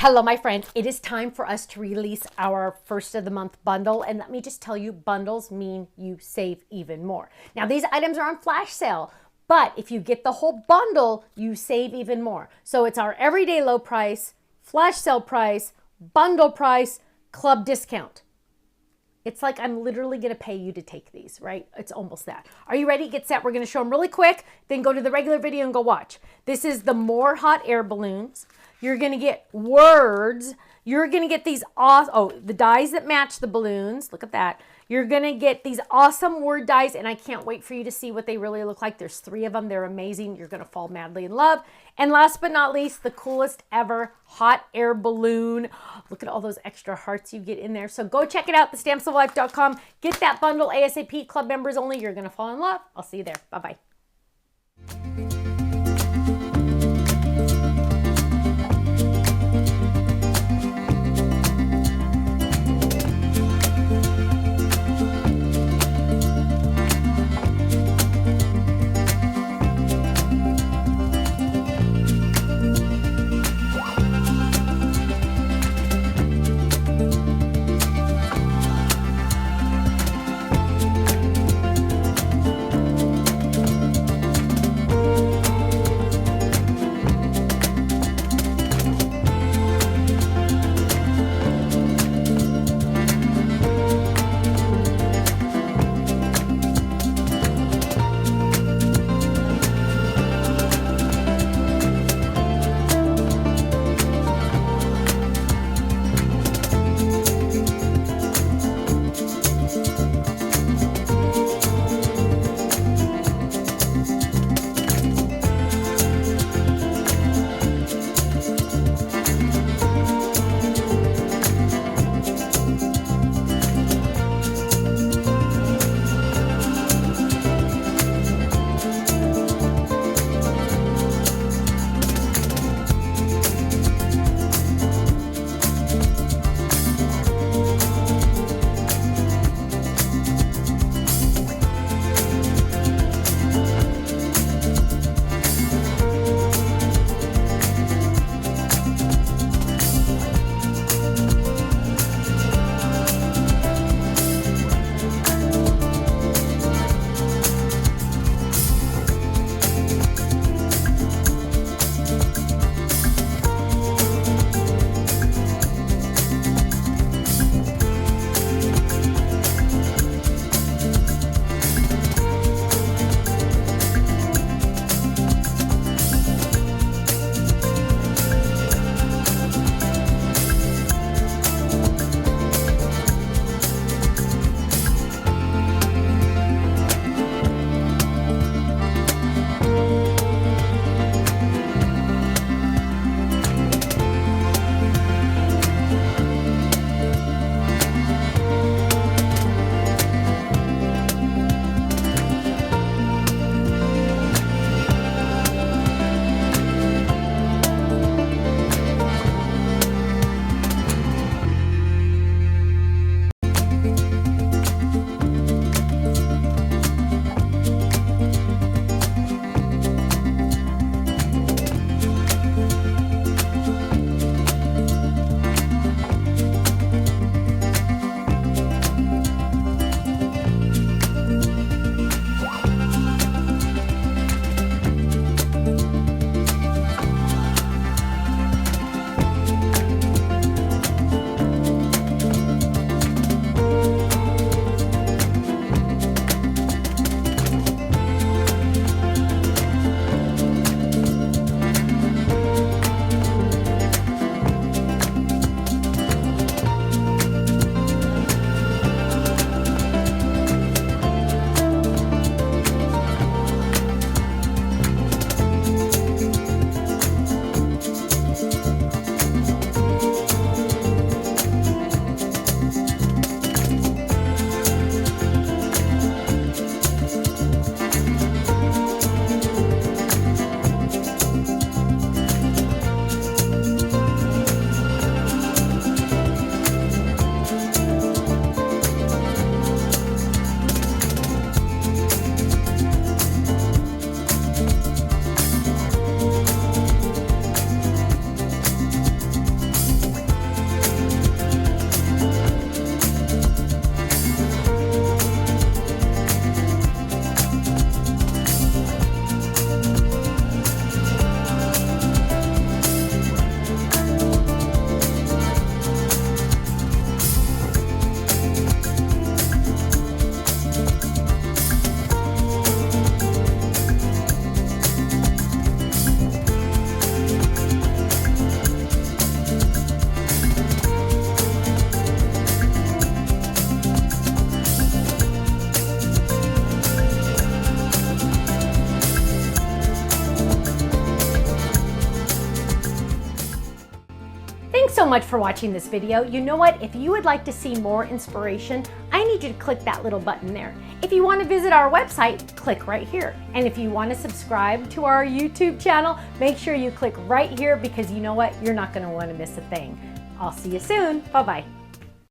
Hello, my friends. It is time for us to release our first of the month bundle. And let me just tell you, bundles mean you save even more. Now, these items are on flash sale, but if you get the whole bundle, you save even more. So it's our everyday low price, flash sale price, bundle price, club discount. It's like I'm literally going to pay you to take these, right? It's almost that. Are you ready? Get set. We're going to show them really quick, then go to the regular video and go watch. This is the More Hot Air Balloons. You're going to get words. You're going to get these the dies that match the balloons. Look at that. You're going to get these awesome word dies, and I can't wait for you to see what they really look like. There's 3 of them. They're amazing. You're going to fall madly in love. And last but not least, the coolest ever hot air balloon. Look at all those extra hearts you get in there. So go check it out, thestampsoflife.com. Get that bundle ASAP. Club members only. You're going to fall in love. I'll see you there. Bye-bye. Thanks so much for watching this video. You know what? If you would like to see more inspiration, I need you to click that little button there. If you want to visit our website, click right here. And if you want to subscribe to our YouTube channel, make sure you click right here because you know what? You're not going to want to miss a thing. I'll see you soon. Bye-bye.